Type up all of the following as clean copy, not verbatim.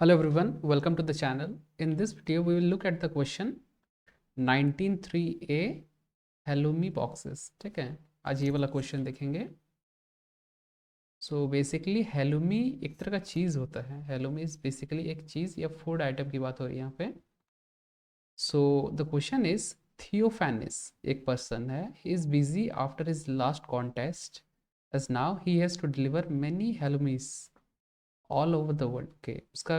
Hello everyone, welcome to the channel. In this video, we will look at the question 193A हेलुमी boxes. ठीक है, आज ये वाला question देखेंगे. बेसिकली हेलुमी एक तरह का चीज़ होता है. हेलुमी इज बेसिकली एक चीज़ या फूड आइटम की बात हो रही है यहाँ पे. द क्वेश्चन इज थियोफैनिस एक पर्सन है. He is busy after his last contest as now he has to deliver many halloumis all over the world. के उसका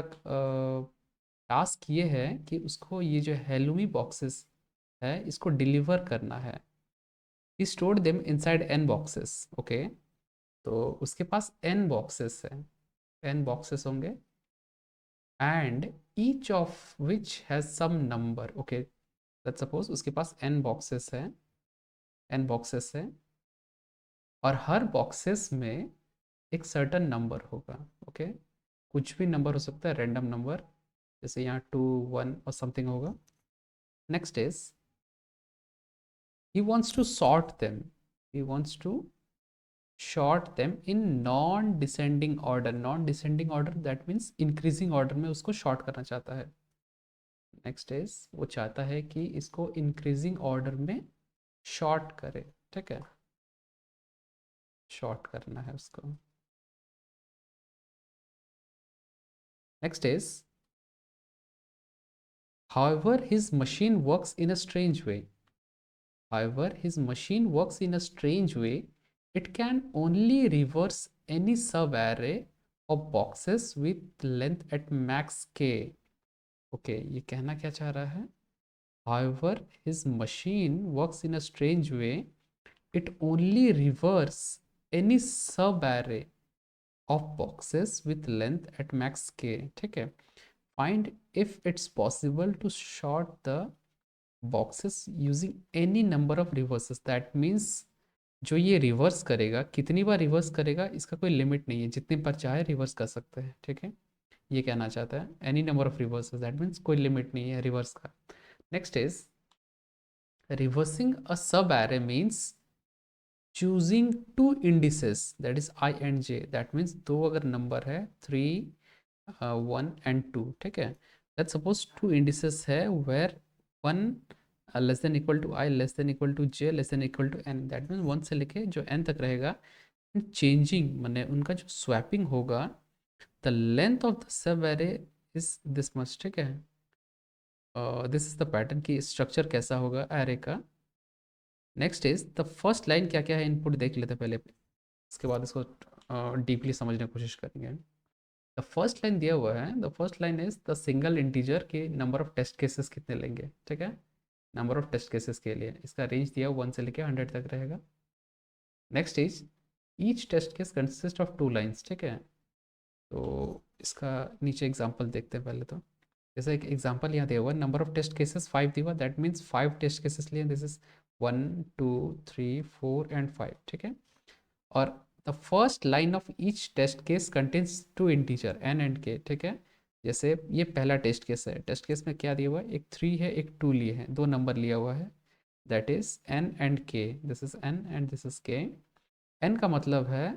टास्क ये है कि उसको ये जो हेलुमी बॉक्सेस है इसको डिलीवर करना है. He stored them inside N boxes. Okay, तो उसके पास एन बॉक्सेस है. एन बॉक्सेस होंगे and each of which has some number. Okay, let's suppose उसके पास एन बॉक्सेस है. एन बॉक्सेस है और हर बॉक्सेस में एक सर्टन नंबर होगा. ओके, कुछ भी नंबर हो सकता है, रैंडम नंबर, जैसे यहाँ 2 1 और समथिंग होगा. Next is he wants to sort them. He wants to sort them in non descending order. Non descending order, that means increasing order में उसको short करना चाहता है. नेक्स्ट इज वो चाहता है कि इसको इंक्रीजिंग ऑर्डर में शॉर्ट करे. ठीक है, शॉर्ट करना है उसको. Next is however his machine works in a strange way. However his machine works in a strange way. It can only reverse any sub-array of boxes with length at max k. Okay, ये कहना क्या चाह रहा है? However his machine works in a strange way. It only reverse any sub-array of boxes with length at max k. ठीक है. Find if it's possible to sort the boxes using any number of reverses. That means जो ये reverse करेगा, कितनी बार reverse करेगा इसका कोई limit नहीं है, जितने बार चाहे रिवर्स कर सकते हैं. ठीक है, ये कहना चाहता है any number of reverses. That means कोई लिमिट नहीं है रिवर्स का. Next is reversing a sub array means choosing two indices, that is I and J. That means दो अगर नंबर है 3 1 एंड 2. ठीक है, लेट्स सपोज टू इंडिसेस है where 1 less than equal to I, less than equal to J, less than equal to N. That means 1 से लेके जो N तक रहेगा. चेंजिंग मैंने उनका जो स्वैपिंग होगा, the length of the sub array is this much. ठीक है, दिस इज द पैटर्न की स्ट्रक्चर कैसा होगा एरे का. Next is the first line क्या क्या है, इनपुट देख लेते पहले, इसके बाद इसको डीपली समझने की कोशिश करेंगे. द फर्स्ट लाइन दिया हुआ है. The first line is the single integer के नंबर ऑफ टेस्ट केसेस कितने लेंगे. ठीक है, नंबर ऑफ टेस्ट केसेस के लिए इसका रेंज दिया 1 से लेके 100 तक रहेगा. Next is each test case consist of 2 lines. ठीक है, तो इसका नीचे एग्जाम्पल देखते हैं पहले. तो जैसे एक एग्जाम्पल यहाँ दिया हुआ, नंबर ऑफ टेस्ट केसेस 5 दिया हुआ. दैट मीन्स 5 टेस्ट केसेस लिए. This is 1 2 3 4 and 5. ठीक है, और the first line of each test case contains 2 integer N and K. ठीक है, जैसे ये पहला टेस्ट केस है. टेस्ट केस में क्या दिया हुआ है, एक 3 है एक 2 लिए हैं, 2 नंबर लिया हुआ है. दैट इज एन एंड के. This is an and this is के. एन का मतलब है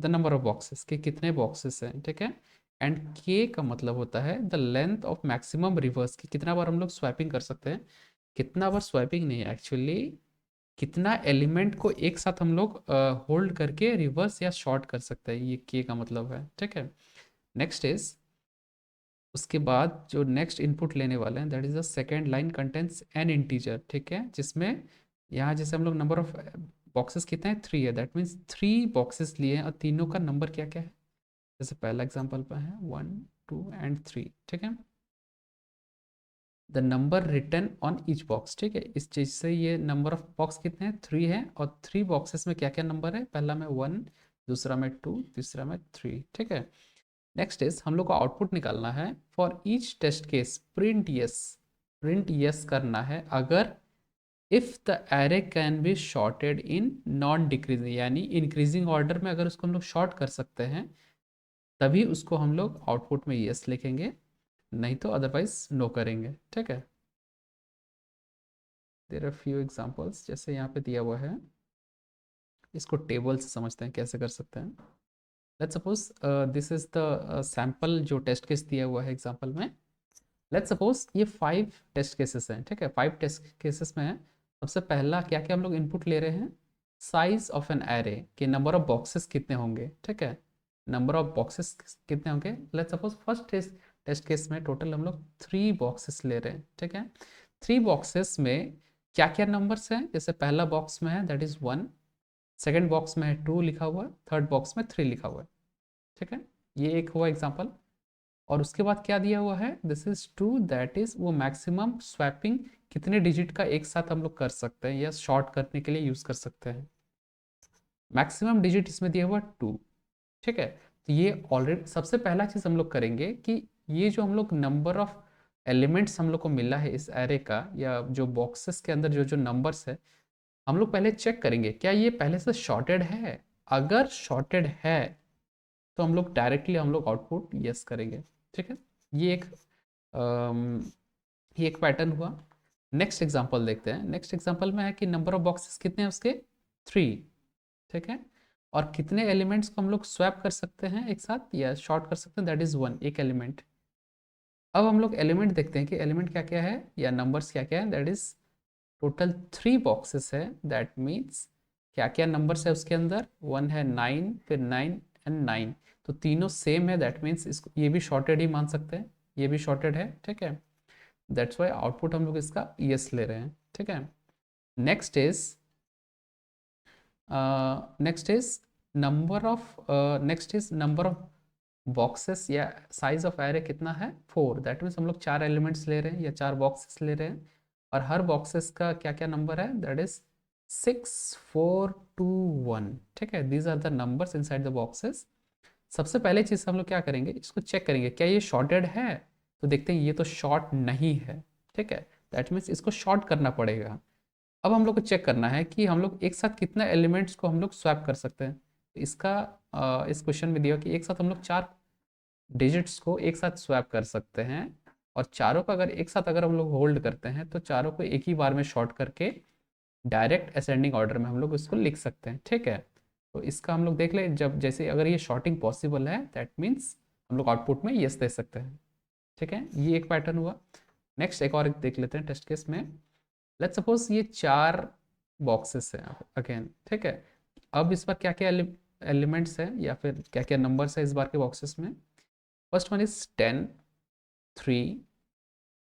द नंबर ऑफ बॉक्सेस के, कितने बॉक्सेस हैं. ठीक है, एंड के का मतलब होता है the length of maximum reverse की, कितना बार हम लोग स्वैपिंग कर सकते हैं. कितना बार स्वैपिंग नहीं है एक्चुअली, कितना एलिमेंट को एक साथ हम लोग होल्ड करके रिवर्स या शॉर्ट कर सकते हैं, ये के का मतलब है. ठीक है, नेक्स्ट इज उसके बाद जो नेक्स्ट इनपुट लेने वाले हैं, that is the second line contents N integer. ठीक है, जिसमें यहाँ जैसे हम लोग नंबर ऑफ बॉक्सेस कितने हैं, 3 है. दैट मीन्स 3 बॉक्सेस लिए हैं और तीनों का नंबर क्या क्या है. जैसे पहला एग्जाम्पल पर है 1 2 एंड 3. ठीक है, the number return on each box. ठीक है, इस चीज़ से ये नंबर ऑफ बॉक्स कितने हैं, 3 है, और 3 बॉक्सेस में क्या क्या नंबर है, पहला में 1, दूसरा में 2, तीसरा में 3. ठीक है, नेक्स्ट इज हम लोग को आउटपुट निकालना है. For each test case print yes. Print yes करना है अगर if the array can be sorted in non decreasing, यानी इंक्रीजिंग ऑर्डर में अगर उसको हम लोग शॉर्ट कर सकते हैं तभी उसको हम लोग आउटपुट में यस लिखेंगे, नहीं तो अदरवाइज नो करेंगे. ठीक है, देयर आर फ्यू एग्जांपल्स जैसे यहाँ पे दिया हुआ है. इसको टेबल से समझते हैं कैसे कर सकते हैं. Let's suppose this is the sample जो टेस्ट केस दिया हुआ है एग्जाम्पल में। लेट्स सपोज ये 5 टेस्ट केसेस हैं, ठीक है। 5 टेस्ट केसेस में है, सबसे पहला क्या क्या हम लोग इनपुट ले रहे हैं, साइज ऑफ एन एरे कि नंबर ऑफ बॉक्सेस कितने होंगे, ठीक है। नंबर ऑफ बॉक्सेस कितने होंगे। Let's suppose first test case में टोटल हम लोग 3 बॉक्सेस ले रहे हैं, ठीक है। 3 बॉक्सेस में क्या क्या नंबर्स हैं, जैसे पहला बॉक्स में है दैट इज 1, सेकेंड बॉक्स में है 2 लिखा हुआ है, थर्ड बॉक्स में 3 लिखा हुआ है, ठीक है। ये एक हुआ एग्जाम्पल। और उसके बाद क्या दिया हुआ है, दिस इज 2, दैट इज वो मैक्सिमम स्वैपिंग कितने डिजिट का एक साथ हम लोग कर सकते हैं या शॉर्ट करने के लिए यूज कर सकते हैं। मैक्सिमम डिजिट इसमें दिया हुआ 2, ठीक है। तो ये ऑलरेडी सबसे पहला चीज हम लोग करेंगे कि ये जो हम लोग नंबर ऑफ एलिमेंट्स हम लोग को मिला है इस एरे का या जो बॉक्सेस के अंदर जो जो नंबर्स है, हम लोग पहले चेक करेंगे क्या ये पहले से शॉर्टेड है। अगर शॉर्टेड है तो हम लोग डायरेक्टली हम लोग आउटपुट यस करेंगे, ठीक है। ये एक अम, ये एक पैटर्न हुआ। नेक्स्ट एग्जांपल देखते हैं। नेक्स्ट एग्जांपल में है कि नंबर ऑफ बॉक्सेस कितने हैं उसके, 3, ठीक है। और कितने एलिमेंट्स को हम लोग स्वैप कर सकते हैं एक साथ या शॉर्ट कर सकते हैं, दैट इज 1, एक एलिमेंट। अब हम लोग एलिमेंट देखते हैं कि एलिमेंट क्या क्या है या नंबर्स क्या क्या है, दैट इज टोटल 3 बॉक्सेस है, दैट मीन्स क्या क्या नंबर्स है उसके अंदर, 1 है 9, फिर 9 एंड 9, तो तीनों सेम है, दैट मीन्स इसको ये भी शॉर्टेड ही मान सकते हैं, ये भी शॉर्टेड है, ठीक है। दैट्स वाई आउटपुट हम लोग इसका यस ले रहे हैं, ठीक है। Next is next is number of next is number of boxes या साइज ऑफ एरे कितना है, 4, दैट मीन्स हम लोग 4 एलिमेंट्स ले रहे हैं या 4 बॉक्सेस ले रहे हैं और हर बॉक्सेस का क्या क्या नंबर है, दैट इज 6, 4, 2, 1, ठीक है। These are the numbers inside the boxes. सबसे पहले चीज़ हम लोग क्या करेंगे, इसको चेक करेंगे क्या ये शॉर्टेड है, तो देखते हैं ये तो शॉर्ट नहीं है, ठीक है। दैट मीन्स इसको शॉर्ट करना पड़ेगा। अब हम लोग को चेक करना है कि हम लोग एक साथ कितने एलिमेंट्स को हम लोग स्वैप कर सकते हैं। इसका इस क्वेश्चन में दिया कि एक साथ हम लोग 4 डिजिट्स को एक साथ स्वैप कर सकते हैं और चारों का अगर एक साथ अगर हम लोग होल्ड करते हैं तो चारों को एक ही बार में शॉर्ट करके डायरेक्ट असेंडिंग ऑर्डर में हम लोग इसको लिख सकते हैं, ठीक है। तो इसका हम लोग देख ले, जब जैसे अगर ये शॉर्टिंग पॉसिबल है दैट मीन्स हम लोग आउटपुट में यस दे सकते हैं, ठीक है। ये एक पैटर्न हुआ। नेक्स्ट एक और एक देख लेते हैं टेस्ट केस में। लेट्स सपोज ये 4 बॉक्सेस हैं अगेन, ठीक है। अब इस बार क्या क्या एलिमेंट्स हैं या फिर क्या क्या नंबर्स है इस बार के बॉक्सेस में। फर्स्ट वन इज 10, 3,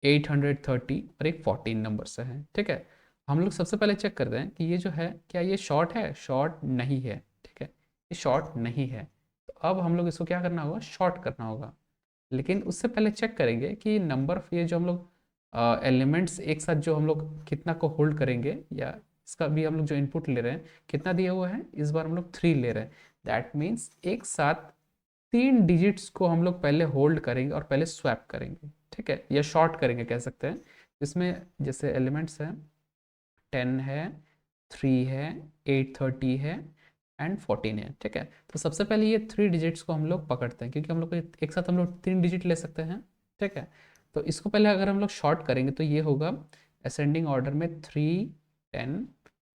830 और एक 14 नंबर से है, ठीक है। हम लोग सबसे पहले चेक करते हैं कि ये जो है क्या ये शॉर्ट है, शॉर्ट नहीं है, ठीक है। ये शॉर्ट नहीं है, तो अब हम लोग इसको क्या करना होगा, शॉर्ट करना होगा। लेकिन उससे पहले चेक करेंगे कि नंबर ऑफ ये जो हम लोग एलिमेंट्स एक साथ जो हम लोग कितना को होल्ड करेंगे या इसका भी हम लोग जो इनपुट ले रहे हैं कितना दिया हुआ है, इस बार हम लोग 3 ले रहे हैं। दैट मीन्स एक साथ 3 डिजिट्स को हम लोग पहले होल्ड करेंगे और पहले स्वैप करेंगे, ठीक है, या शॉर्ट करेंगे कह सकते हैं। इसमें जैसे एलिमेंट्स हैं 10 है, 3 है, 830 है एंड 14 है, ठीक है। तो सबसे पहले ये 3 डिजिट्स को हम लोग पकड़ते हैं क्योंकि हम लोग को एक साथ हम लोग 3 डिजिट ले सकते हैं, ठीक है। तो इसको पहले अगर हम लोग शॉर्ट करेंगे तो ये होगा असेंडिंग ऑर्डर में 3, 10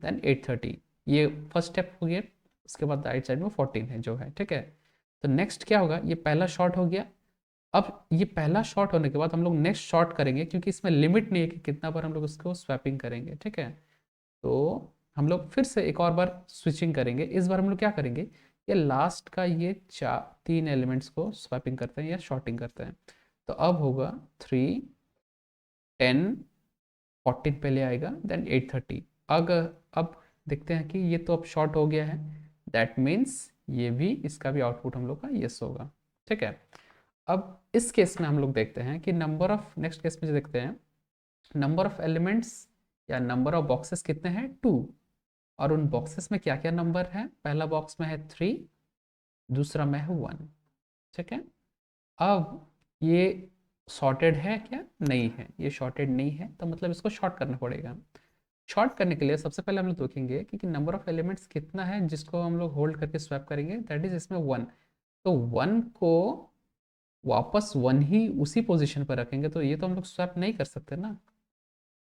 देन 830, ये फर्स्ट स्टेप हो गया। उसके बाद राइट साइड में 14 है जो है, ठीक है। तो नेक्स्ट क्या होगा, ये पहला शॉर्ट हो गया। अब ये पहला शॉर्ट होने के बाद हम लोग नेक्स्ट शॉर्ट करेंगे क्योंकि इसमें लिमिट नहीं है कि कितना बार हम लोग उसको स्वैपिंग करेंगे, ठीक है। तो हम लोग फिर से एक और बार स्विचिंग करेंगे। इस बार हम लोग क्या करेंगे, ये लास्ट का ये 3 एलिमेंट्स को स्वैपिंग करते हैं या शॉर्टिंग करते हैं। तो अब होगा 3, 10, 14 पहले आएगा देन 830। अगर अब देखते हैं कि ये तो अब शॉर्ट हो गया है, दैट मीन्स ये भी इसका भी आउटपुट हम लोग का यस होगा, ठीक है। अब इस केस में हम लोग देखते हैं कि नंबर ऑफ, नेक्स्ट केस में जो देखते हैं नंबर ऑफ एलिमेंट्स या नंबर ऑफ बॉक्सेस कितने हैं, 2, और उन बॉक्सेस में क्या क्या नंबर है, पहला बॉक्स में है 3, दूसरा में है 1, ठीक है। अब ये शॉर्टेड है क्या, नहीं है, ये शॉर्टेड नहीं है, तो मतलब इसको शॉर्ट करना पड़ेगा। शॉर्ट करने के लिए सबसे पहले हम लोग देखेंगे कि नंबर ऑफ एलिमेंट्स कितना है जिसको हम लोग होल्ड करके स्वैप करेंगे, दैट इज इसमें 1। तो 1 को वापस 1 ही उसी पोजीशन पर रखेंगे तो ये तो हम लोग स्वैप नहीं कर सकते ना।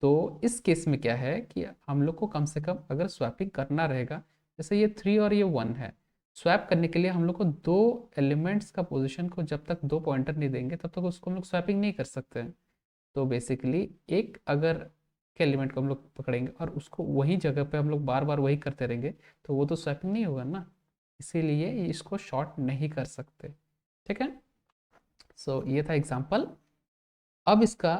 तो इस केस में क्या है कि हम लोग को कम से कम अगर स्वैपिंग करना रहेगा, जैसे ये 3 और ये 1 है, स्वैप करने के लिए हम लोग को दो एलिमेंट्स का पोजीशन को जब तक दो पॉइंटर नहीं देंगे तब तक उसको हम लोग स्वैपिंग नहीं कर सकते हैं। तो बेसिकली एक अगर के एलिमेंट को हम लोग पकड़ेंगे और उसको वही जगह पे हम लोग बार बार वही करते रहेंगे तो वो तो स्वैपिंग नहीं होगा ना, इसीलिए इसको शॉर्ट नहीं कर सकते। ठीक है, सो ये था एग्जाम्पल। अब इसका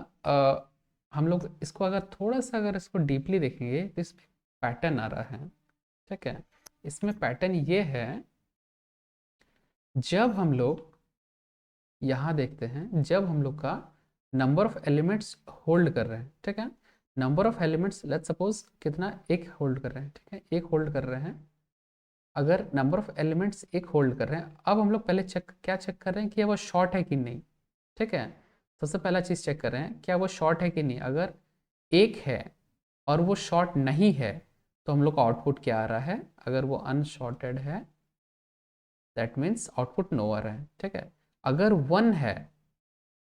हम लोग इसको अगर थोड़ा सा अगर इसको डीपली देखेंगे तो इसमें पैटर्न आ रहा है। ठीक है, इसमें पैटर्न ये है, जब हम लोग यहाँ देखते हैं, जब हम लोग का नंबर ऑफ एलिमेंट्स होल्ड कर रहे हैं। ठीक है, number of elements let's suppose कितना, एक होल्ड कर रहे हैं। ठीक है, एक होल्ड कर रहे हैं। अगर नंबर ऑफ एलिमेंट्स एक होल्ड कर रहे हैं, अब हम लोग पहले क्या चेक कर रहे हैं कि वो शॉर्ट है कि नहीं। ठीक है, सबसे पहला चीज़ चेक कर रहे हैं क्या वो शॉर्ट है कि नहीं। अगर एक है और वो शॉर्ट नहीं है तो हम लोग का आउटपुट क्या आ रहा है, अगर वो अनशॉर्टेड है दैट मीन्स आउटपुट नो आ रहा है। ठीक है, अगर वन है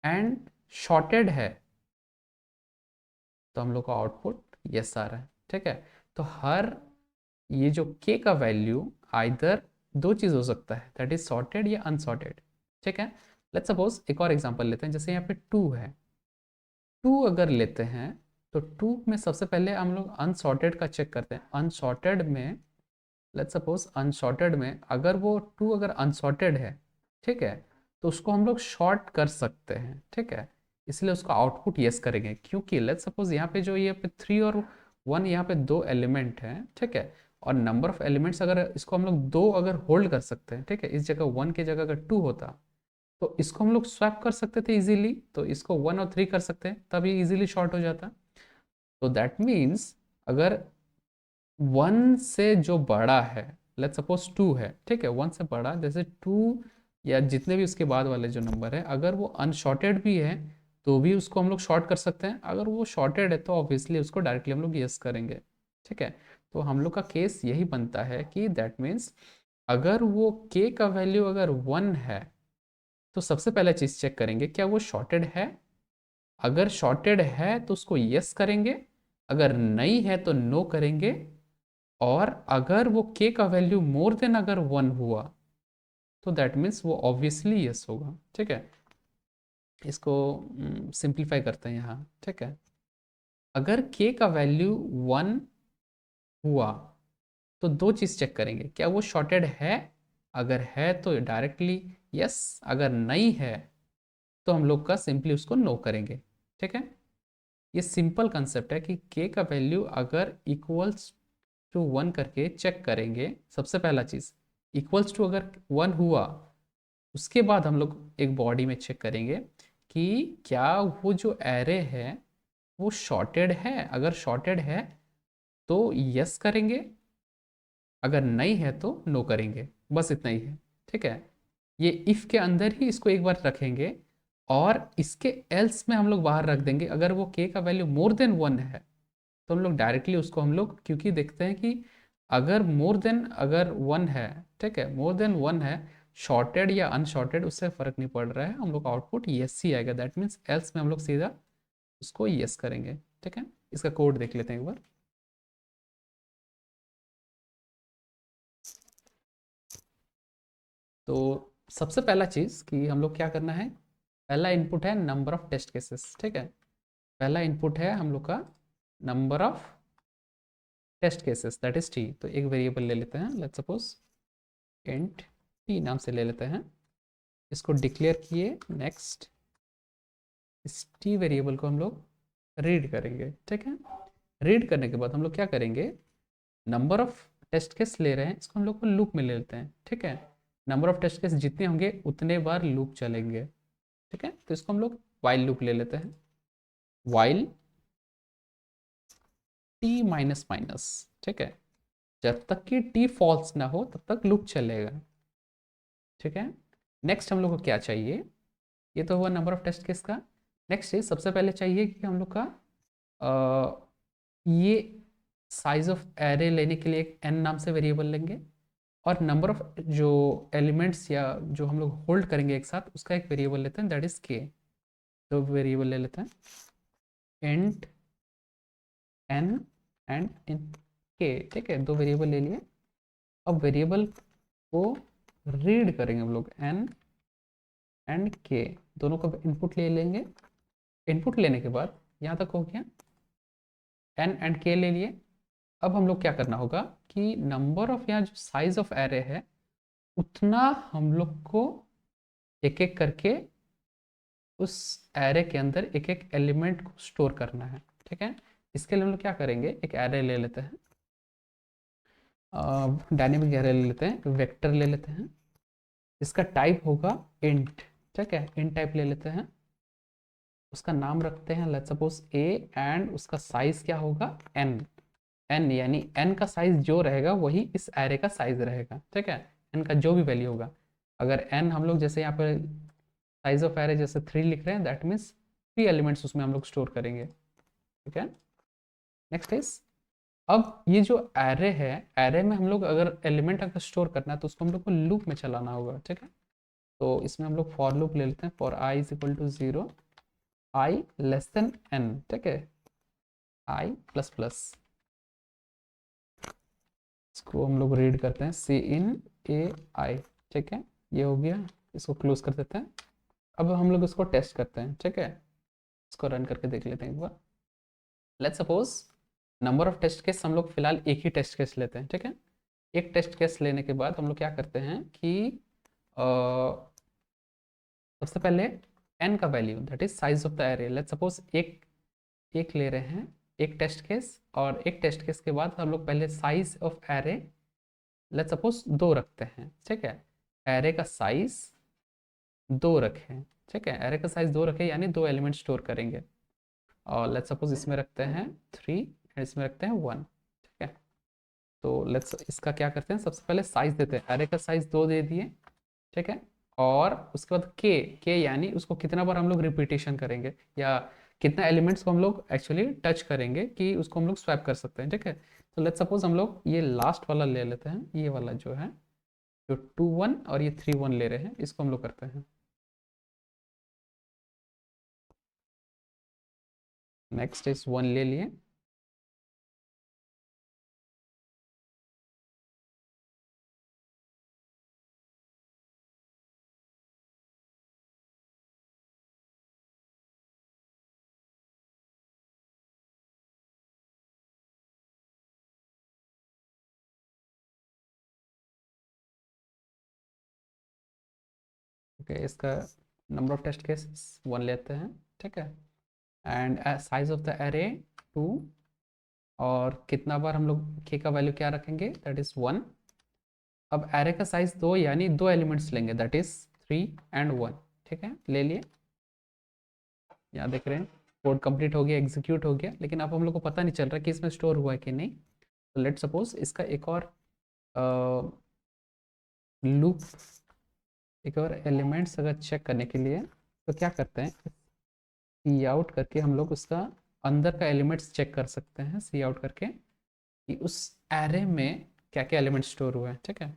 एंड शॉर्टेड है तो हम लोग का आउटपुट यस आ रहा है। ठीक है, तो हर ये जो k का वैल्यू आइदर दो चीज़ हो सकता है, दैट इज सॉर्टेड या अनसॉर्टेड। ठीक है, लेट्स सपोज एक और एग्जांपल लेते हैं, जैसे यहाँ पे 2 है। 2 अगर लेते हैं तो 2 में सबसे पहले हम लोग अनसॉर्टेड का चेक करते हैं। अनसॉर्टेड में लेट्स सपोज अनसॉर्टेड में अगर वो 2 अगर अनसॉर्टेड है, ठीक है, तो उसको हम लोग शॉर्ट कर सकते हैं। ठीक है, इसलिए उसका आउटपुट यस करेंगे, क्योंकि लेट्स सपोज यहाँ पे जो ये पे 3 और 1 यहाँ पे दो एलिमेंट हैं। ठीक है, और नंबर ऑफ एलिमेंट्स अगर इसको हम लोग दो अगर होल्ड कर सकते हैं, ठीक है, इस जगह 1 की जगह अगर 2 होता तो इसको हम लोग स्वैप कर सकते थे इजीली, तो इसको 1 और 3 कर सकते हैं तभी इजीली शॉर्ट हो जाता। तो दैट मीन्स अगर 1 से जो बड़ा है, लेट्स सपोज 2 है, ठीक है, 1 से बड़ा जैसे 2 या जितने भी उसके बाद वाले जो नंबर है, अगर वो अनशॉर्टेड भी है तो भी उसको हम लोग शॉर्ट कर सकते हैं। अगर वो शॉर्टेड है तो ऑब्वियसली उसको डायरेक्टली हम लोग यस करेंगे। ठीक है, तो हम लोग का केस यही बनता है कि दैट मीन्स अगर वो k का वैल्यू अगर 1 है तो सबसे पहले चीज़ चेक करेंगे क्या वो शॉर्टेड है। अगर शॉर्टेड है तो उसको यस करेंगे, अगर नहीं है तो नो करेंगे। और अगर वो k का वैल्यू मोर देन अगर 1 हुआ तो दैट मीन्स वो ऑब्वियसली यस होगा। ठीक है, इसको सिंप्लीफाई करते हैं यहाँ। ठीक है, अगर k का वैल्यू 1 हुआ तो दो चीज़ चेक करेंगे, क्या वो शॉर्टेड है। अगर है तो डायरेक्टली यस, अगर नहीं है तो हम लोग का सिंपली उसको नो करेंगे। ठीक है, ये सिंपल कंसेप्ट है कि k का वैल्यू अगर इक्वल्स टू 1 करके चेक करेंगे। सबसे पहला चीज़ इक्वल्स टू अगर 1 हुआ, उसके बाद हम लोग एक बॉडी में चेक करेंगे कि क्या वो जो एरे है वो शॉर्टेड है। अगर शॉर्टेड है तो यस करेंगे, अगर नहीं है तो नो करेंगे। बस इतना ही है। ठीक है, ये इफ़ के अंदर ही इसको एक बार रखेंगे और इसके एल्स में हम लोग बाहर रख देंगे। अगर वो k का वैल्यू मोर देन 1 है तो हम लोग डायरेक्टली उसको हम लोग, क्योंकि देखते हैं कि अगर मोर देन अगर 1 है, ठीक है, मोर देन 1 है, शॉर्टेड या अनशॉर्टेड उससे फ़र्क नहीं पड़ रहा है, हम लोग का आउटपुट यस ही आएगा। दैट मीन्स एल्स में हम लोग सीधा उसको यस करेंगे। ठीक है, इसका कोड देख लेते हैं एक बार। तो सबसे पहला चीज़ कि हम लोग क्या करना है, पहला इनपुट है नंबर ऑफ टेस्ट केसेस। ठीक है, पहला इनपुट है हम लोग का number of test cases that is T. तो एक वेरिएबल ले लेते हैं, लेट्स सपोज इंट टी नाम से ले लेते हैं। इसको डिक्लेयर किए, नेक्स्ट इस टी वेरिएबल को हम लोग रीड करेंगे। ठीक है, रीड करने के बाद हम लोग क्या करेंगे, नंबर ऑफ टेस्ट केस ले रहे हैं, इसको हम लोग को लूप में ले लेते हैं। ठीक है, नंबर ऑफ टेस्ट केस जितने होंगे उतने बार लूप चलेंगे। ठीक है, तो इसको हम लोग वाइल लूप ले लेते हैं। While T minus minus. ठीक है, जब तक कि टी फॉल्स ना हो तब तक लूप चलेगा। ठीक है, नेक्स्ट हम लोग को क्या चाहिए, ये तो हुआ नंबर ऑफ टेस्ट केस का। नेक्स्ट है सबसे पहले चाहिए कि हम लोग का ये साइज ऑफ एरे लेने के लिए एक एन नाम से वेरिएबल लेंगे, और नंबर ऑफ जो एलिमेंट्स या जो हम लोग होल्ड करेंगे एक साथ उसका एक वेरिएबल लेते हैं दैट इज के। तो वेरिएबल ले लेते हैं इंट एन एंड इन के। ठीक है, दो वेरिएबल ले लिए। अब वेरिएबल को रीड करेंगे हम लोग, n एंड k दोनों का इनपुट ले लेंगे। इनपुट लेने के बाद यहाँ तक हो गया, n एंड k ले लिए। अब हम लोग क्या करना होगा कि नंबर ऑफ, यहाँ जो साइज ऑफ एरे है उतना हम लोग को एक एक करके उस एरे के अंदर एक एक एलिमेंट को स्टोर करना है। ठीक है, इसके लिए हम लोग क्या करेंगे, एक एरे ले लेते हैं, डायनेमिक एरे ले लेते हैं, वेक्टर ले लेते हैं, इसका टाइप होगा इंट। ठीक है, इंट टाइप ले लेते हैं, उसका नाम रखते हैं लेट्स सपोज ए, एंड उसका साइज क्या होगा एन। एन यानी एन का साइज जो रहेगा वही इस एरे का साइज रहेगा। ठीक है, एन का जो भी वैल्यू होगा, अगर एन हम लोग जैसे यहाँ पे साइज ऑफ एरे जैसे 3 लिख रहे हैं, दैट मीन्स 3 एलिमेंट्स उसमें हम लोग स्टोर करेंगे। ठीक है, नेक्स्ट इज, अब ये जो एरे है, एरे में हम लोग अगर एलिमेंट अगर स्टोर करना है तो उसको हम लोग को लूप में चलाना होगा। ठीक है, तो इसमें हम लोग फॉर लूप ले लेते हैं, for I is equal to 0, I less than N. ठीक है, आई प्लस प्लस, इसको हम लोग रीड करते हैं सी इन ए आई। ठीक है, ये हो गया, इसको क्लोज कर देते हैं। अब हम लोग इसको टेस्ट करते हैं। ठीक है, इसको रन करके देख लेते हैं एक बार। Let's suppose number of test case हम लोग फिलहाल एक ही टेस्ट केस लेते हैं। ठीक है, एक टेस्ट केस लेने के बाद हम लोग क्या करते हैं कि सबसे पहले n का value that is size of the array, let's suppose एक एक ले रहे हैं, एक टेस्ट केस, और एक टेस्ट केस के बाद हम लोग पहले size of array let's suppose 2 रखते हैं। ठीक है, एरे का साइज 2 रखें। ठीक है, एरे का साइज 2 रखें यानी 2 एलिमेंट स्टोर करेंगे, और लेट्स सपोज इसमें रखते हैं 3 एंड इसमें रखते हैं 1। ठीक है, तो लेट्स इसका क्या करते हैं, सबसे पहले साइज देते हैं, एरे का साइज 2 दे दिए। ठीक है, और उसके बाद के यानी उसको कितना बार हम लोग रिपीटेशन करेंगे या कितना एलिमेंट्स को हम लोग एक्चुअली टच करेंगे कि उसको हम लोग स्वैप कर सकते हैं। ठीक है, तो लेट्स सपोज हम लोग ये लास्ट वाला ले लेते हैं, ये वाला जो है, जो 2 1 और ये 3 1 ले रहे हैं, इसको हम लोग करते हैं। नेक्स्ट इस 1 ले लिए, ओके, इसका नंबर ऑफ टेस्ट केसेस 1 लेते हैं। ठीक है, and size of the array 2, और कितना बार हम लोग के का वैल्यू क्या रखेंगे, दैट इज 1। अब एरे का साइज 2 यानी 2 एलिमेंट्स लेंगे, दैट इज 3 एंड 1। ठीक है, ले लिए, यहाँ देख रहे हैं कोड कंप्लीट हो गया, एग्जीक्यूट हो गया, लेकिन अब हम लोग को पता नहीं चल रहा कि इसमें स्टोर हुआ है कि नहीं। तो लेट सपोज इसका एक और लूप, एक और एलिमेंट्स अगर चेक करने के लिए तो क्या करते हैं, सी आउट करके हम लोग उसका अंदर का एलिमेंट्स चेक कर सकते हैं, सी आउट करके कि उस एरे में क्या क्या एलिमेंट स्टोर हुआ है। ठीक है,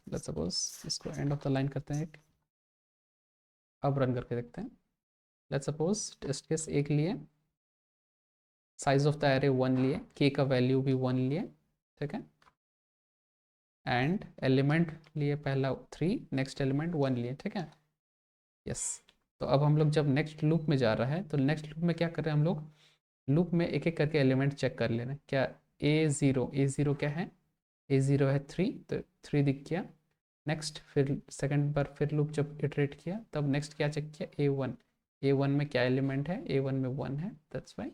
लेट्स सपोज इसको एंड ऑफ द लाइन करते हैं एक, अब रन करके देखते हैं। लेट्स सपोज टेस्ट केस एक लिए, साइज ऑफ द एरे 1 लिए, के का वैल्यू भी 1 लिए। ठीक है, एंड एलिमेंट लिए पहला 3, नेक्स्ट एलिमेंट 1 लिए। ठीक है, यस। तो अब हम लोग जब नेक्स्ट लूप में जा रहा है तो नेक्स्ट लूप में क्या कर रहे हैं, हम लोग लूप में एक एक करके एलिमेंट चेक कर ले रहे हैं। क्या ए ज़ीरो क्या है, ए ज़ीरो है 3, तो 3 दिख गया। नेक्स्ट फिर सेकंड बार फिर लूप जब इटरेट किया तब नेक्स्ट क्या चेक किया, ए वन में क्या एलिमेंट है, ए वन में 1 है, दैट्स वाई,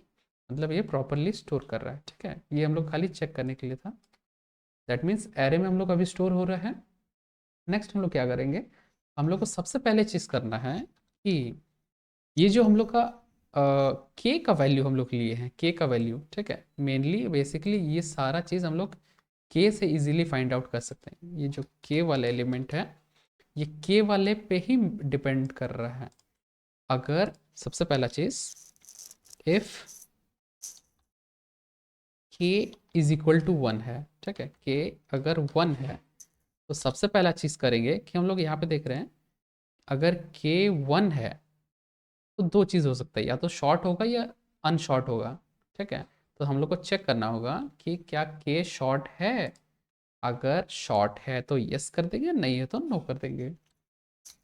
मतलब ये प्रॉपरली स्टोर कर रहा है। ठीक है, ये हम लोग खाली चेक करने के लिए था, दैट मीन्स एरे में हम लोग अभी स्टोर हो रहा है। नेक्स्ट हम लोग क्या करेंगे, हम लोग को सबसे पहले चीज़ करना है कि ये जो हम लोग का के का वैल्यू हम लोग लिए हैं, के का वैल्यू, ठीक है, मेनली बेसिकली ये सारा चीज़ हम लोग के से इजीली फाइंड आउट कर सकते हैं। ये जो के वाला एलिमेंट है ये के वाले पे ही डिपेंड कर रहा है। अगर सबसे पहला चीज़ इफ़ के इज इक्वल टू 1 है, ठीक है, के अगर 1 है तो सबसे पहला चीज़ करेंगे कि हम लोग यहाँ पे देख रहे हैं अगर के 1 है तो 2 चीज़ हो सकता है, या तो शॉर्ट होगा या अनशॉर्ट होगा। ठीक है, तो हम लोग को चेक करना होगा कि क्या के शॉर्ट है। अगर शॉर्ट है तो यस कर देंगे, नहीं है तो नो कर देंगे।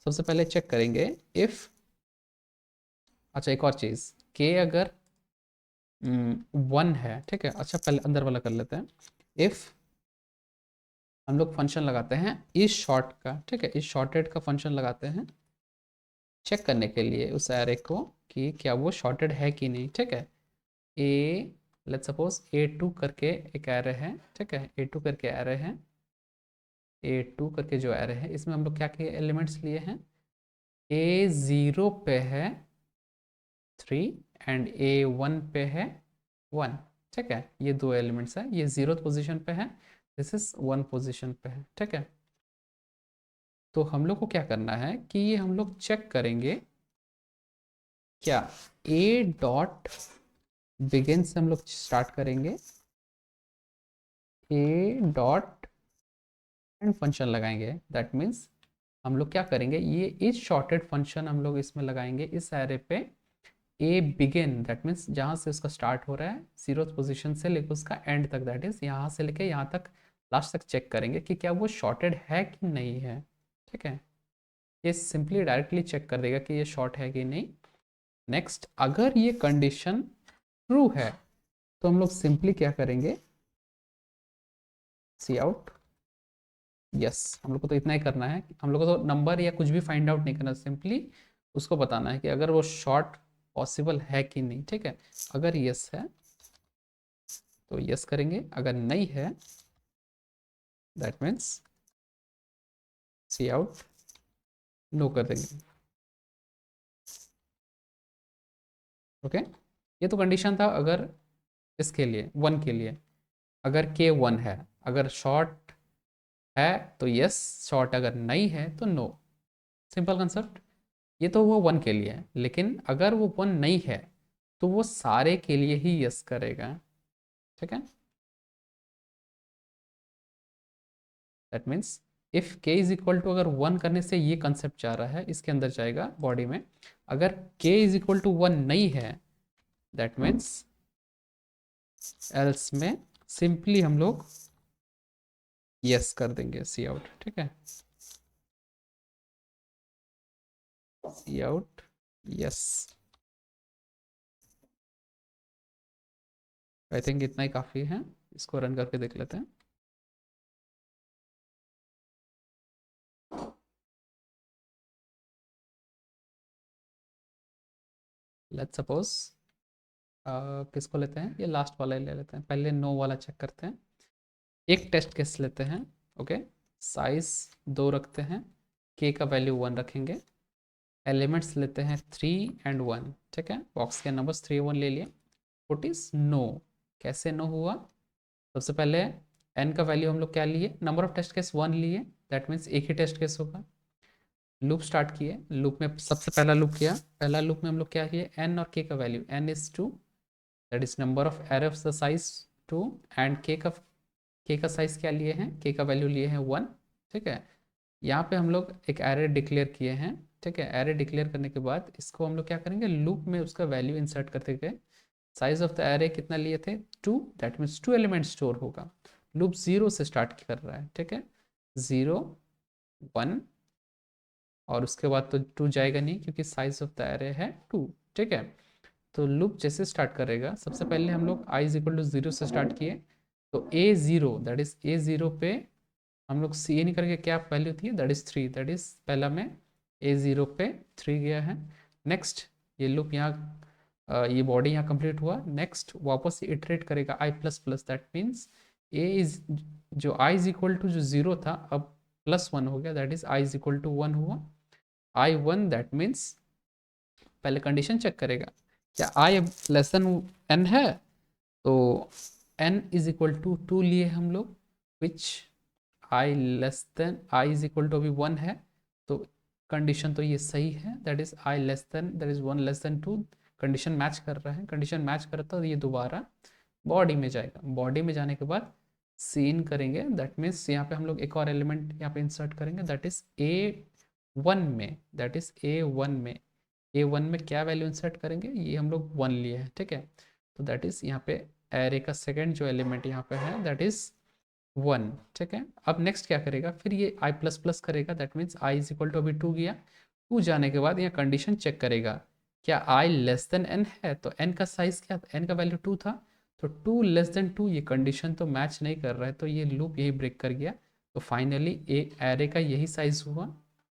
सबसे पहले चेक करेंगे इफ, अच्छा एक और चीज, के अगर 1 है, ठीक है, अच्छा पहले अंदर वाला कर लेते हैं। इफ हम लोग फंक्शन लगाते हैं इस शॉर्ट का, ठीक है, इस शॉर्टेड का फंक्शन लगाते हैं चेक करने के लिए उस एरे को कि क्या वो शॉर्टेड है कि नहीं, ठीक है। ए लेट्स सपोज A2 करके एक एरे है, ठीक है, A2 करके एरे है, A2 करके जो एरे है इसमें हम लोग क्या क्या एलिमेंट्स लिए हैं, A0 पे है 3 एंड A1 पे है 1, ठीक है, ये दो एलिमेंट्स है, ये 0th पोजीशन पे है, दिस इज 1 पोजीशन पे है, ठीक है। तो हम लोग को क्या करना है कि ये हम लोग चेक करेंगे क्या A डॉट बिगिन से हम लोग स्टार्ट करेंगे, A डॉट एंड फंक्शन लगाएंगे, दैट मीन्स हम लोग क्या करेंगे, ये इस शॉर्टेड फंक्शन हम लोग इसमें लगाएंगे इस एरे पे ए बिगिन, दैट मीन्स जहाँ से उसका स्टार्ट हो रहा है 0th पोजीशन से लेकर उसका एंड तक, दैट इज यहाँ से लेके यहाँ तक लास्ट तक चेक करेंगे कि क्या वो शॉर्टेड है कि नहीं है, ठीक है। ये सिंपली डायरेक्टली चेक कर देगा कि ये शॉर्ट है कि नहीं। नेक्स्ट अगर ये कंडीशन ट्रू है तो हम लोग सिंपली क्या करेंगे, सी आउट यस, हम लोग को तो इतना ही करना है, हम लोग को तो नंबर या कुछ भी फाइंड आउट नहीं करना, सिंपली उसको बताना है कि अगर वो शॉर्ट पॉसिबल है कि नहीं, ठीक है। अगर यस है तो यस करेंगे, अगर नहीं है that means C out no कर देंगे, ओके। ये तो कंडीशन था अगर इसके लिए 1 के लिए, अगर के 1 है, अगर शॉर्ट है तो यस, शॉर्ट अगर नहीं है तो नो, सिंपल कंसेप्ट। ये तो वो 1 के लिए है, लेकिन अगर वो 1 नहीं है तो वो सारे के लिए ही यस करेगा, ठीक है। दैट मीन्स इफ के इज इक्वल टू, अगर 1 करने से ये कंसेप्ट जा रहा है इसके अंदर जाएगा बॉडी में, अगर के इज इक्वल टू 1 नहीं है दैट मीन्स एल्स में सिंपली हम लोग यस कर देंगे, सी आउट, ठीक है, सी आउट यस। आई थिंक इतना ही काफ़ी है, इसको रन करके देख लेते हैं। लेट्स सपोज किसको लेते हैं, ये लास्ट वाला ही ले लेते हैं, पहले नो वाला चेक करते हैं। एक टेस्ट केस लेते हैं, ओके, साइज 2 रखते हैं, के का वैल्यू 1 रखेंगे, एलिमेंट्स लेते हैं 3 एंड 1, ठीक है, बॉक्स के नंबर्स 3 1 ले लिए, पुट इज नो। कैसे नो हुआ, सबसे पहले एन का वैल्यू हम लोग क्या लिए, नंबर ऑफ टेस्ट केस 1 लिए, दैट मीन्स एक ही टेस्ट केस होगा। लूप स्टार्ट किए, लूप में सबसे पहला लूप किया, पहला लूप में हम लोग क्या किए, एन और के का value, N is 2, that is number of array of the size 2, and K का साइज क्या लिए हैं, के का वैल्यू लिए हैं 1, ठीक है। यहाँ पे हम लोग एक एरे डिक्लेयर किए हैं, ठीक है, एरे डिक्लेयर करने के बाद इसको हम लोग क्या करेंगे, लूप में उसका वैल्यू इंसर्ट करते गए। साइज ऑफ द एरे कितना लिए थे 2, दैट मीन्स 2 एलिमेंट स्टोर होगा। लूप 0 से स्टार्ट कर रहा है, ठीक है, 0 1 और उसके बाद तो 2 जाएगा नहीं क्योंकि साइज ऑफ द एरे है 2, ठीक है। तो लूप जैसे स्टार्ट करेगा, सबसे पहले हम लोग i इज इक्वल टू 0 से स्टार्ट किए, तो A0 दैट इज A0 पे हम लोग सी ए नहीं करके क्या वैल्यू थी, दैट इज 3, दैट इज पहला में A0 पे 3 गया है। नेक्स्ट ये लूप यहाँ ये बॉडी यहाँ कंप्लीट हुआ, नेक्स्ट वापस इटरेट करेगा i plus plus, that means A is जो i इज इक्वल टू जो 0 था अब +1 हो गया, that is i is equal to 1 हुआ, I1 दैट मीन्स पहले कंडीशन चेक करेगा क्या i लेस देन n है, तो n इज इक्वल टू 2 लिए हम लोग, which i less than i is equal to अभी 1 है, तो कंडीशन तो ये सही है, that is i less than that is 1 less than 2, condition match कर रहा है, कंडीशन मैच करता तो ये दोबारा बॉडी में जाएगा, बॉडी में जाने के बाद सीन करेंगे, दैट मीन्स यहाँ पे हम लोग एक और एलिमेंट यहाँ पे इंसर्ट करेंगे, दैट इज A1 में, दैट इज A1 में, A1 में क्या वैल्यू इंसर्ट करेंगे, ये हम लोग 1 लिए हैं, ठीक है। तो दैट इज यहाँ पे एरे का सेकेंड जो एलिमेंट यहाँ पे है दैट इज 1, ठीक है। अब नेक्स्ट क्या करेगा, फिर ये आई प्लस प्लस करेगा, that means I is equal to अभी 2 गया। 2 जाने के बाद यहाँ कंडीशन चेक करेगा क्या आई लेस देन एन है, तो एन का साइज क्या था, एन का वैल्यू 2 था, तो 2 लेस देन 2, ये कंडीशन तो मैच नहीं कर रहा है, तो ये लूप यही ब्रेक कर गया। तो फाइनली एक एरे का यही साइज हुआ,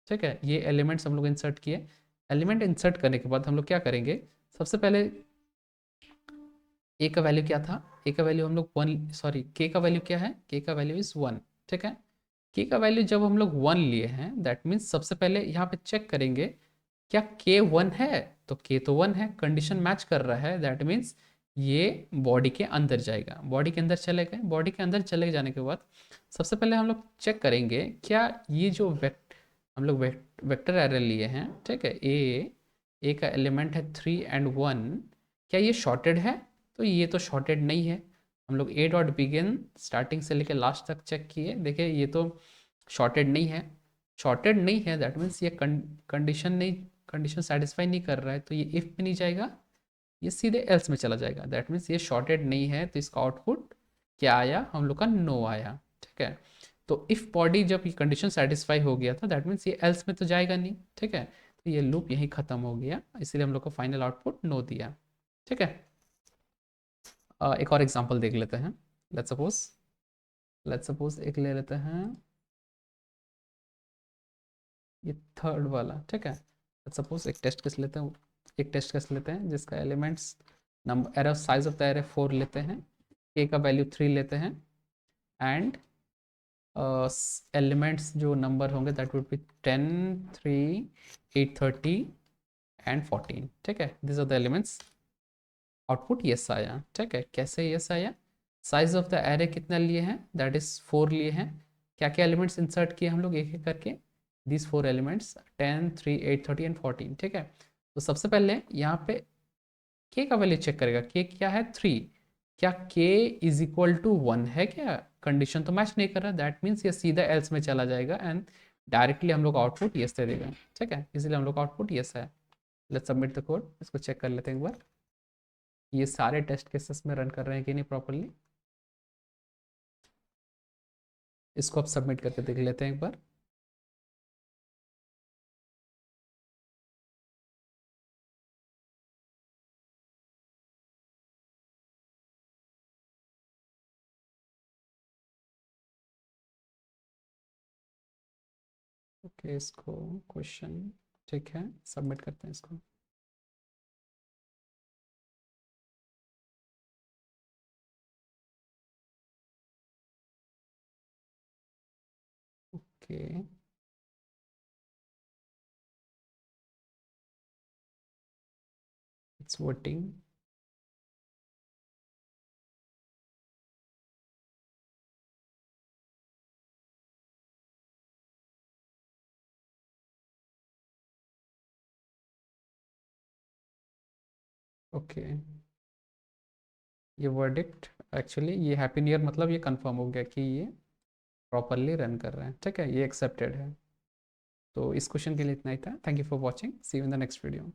ठीक है। ये एलिमेंट्स हम लोग इंसर्ट किए। एलिमेंट इंसर्ट करने के बाद हम लोग क्या करेंगे, सबसे पहले ए का वैल्यू क्या था, ए का वैल्यू हम लोग 1, सॉरी के का वैल्यू क्या है, के का वैल्यू इज 1, ठीक है। के का वैल्यू जब हम लोग 1 लिए हैं, दैट मीन्स सबसे पहले यहाँ पे चेक करेंगे क्या के 1 है, तो के तो 1 है, कंडीशन मैच कर रहा है, दैट मीन्स ये बॉडी के अंदर जाएगा। बॉडी के अंदर चले गए, बॉडी के अंदर चले जाने के बाद सबसे पहले हम लोग चेक करेंगे क्या ये जो हम लोग वेक्टर एरे लिए हैं, ठीक है, ए का एलिमेंट है 3 एंड 1, क्या ये शॉर्टेड है, तो ये तो शॉर्टेड नहीं है। हम लोग ए डॉट बिगिन स्टार्टिंग से लेकर लास्ट तक चेक किए, देखिए ये तो शॉर्टेड नहीं है। शॉर्टेड नहीं है दैट मीन्स ये कंडीशन सेटिस्फाई नहीं कर रहा है, तो ये इफ में नहीं जाएगा, ये सीधे एल्स में चला जाएगा। दैट मीन्स ये शॉर्टेड नहीं है, तो इसका आउटपुट क्या आया, हम लोग का नो आया, ठीक है। तो इफ बॉडी जब ये कंडीशन सेटिस्फाई हो गया था, दैट मीन्स ये एल्स में तो जाएगा नहीं, ठीक है। तो ये लूप यहीं खत्म हो गया, इसलिए हम लोग को फाइनल आउटपुट नो दिया, ठीक है। एक और एग्जांपल देख लेते हैं। लेट्स सपोज एक ले लेते हैं, ये थर्ड वाला, ठीक है। लेट्स सपोज एक टेस्ट केस लेते हैं, जिसका elements number array size of the array 4 लेते हैं, के का वैल्यू 3 लेते हैं, एंड एलिमेंट्स जो नंबर होंगे दैट वुड बी 10, 3, 830 एंड 14, ठीक है। This are the elements. Output yes आया, ठीक है। कैसे यस आया, साइज ऑफ द एरे कितना लिए हैं, दैट इज 4 लिए हैं। क्या क्या एलिमेंट्स इंसर्ट किए हम लोग एक एक करके, दिस 4 एलिमेंट्स 10, 3, 8, 30 एंड 14, ठीक है। तो सबसे पहले यहाँ पे के का वैल्यू चेक करेगा, के क्या है 3, क्या के इज इक्वल टू 1 है, क्या कंडीशन तो मैच नहीं कर रहा, दैट मीन्स ये सीधा एल्स में चला जाएगा एंड डायरेक्टली हम लोग आउटपुट यस दे देगा, ठीक है। इसलिए हम लोग आउटपुट यस है। लेट्स सबमिट द कोड, इसको चेक कर लेते हैं एक बार, ये सारे टेस्ट केसेस में रन कर रहे हैं कि नहीं प्रॉपरली। इसको आप सबमिट करके देख लेते हैं एक बार। ओके, इसको क्वेश्चन, ठीक है, सबमिट करते हैं इसको। Okay, it's voting. ओके, ये वर्डिक्ट, एक्चुअली ये हैप्पी न्यू ईयर मतलब ये कंफर्म हो गया कि ये प्रॉपरली रन कर रहे हैं, ठीक है, ये एक्सेप्टेड है। तो इस क्वेश्चन के लिए इतना ही था। Thank you for watching, see you in the next video.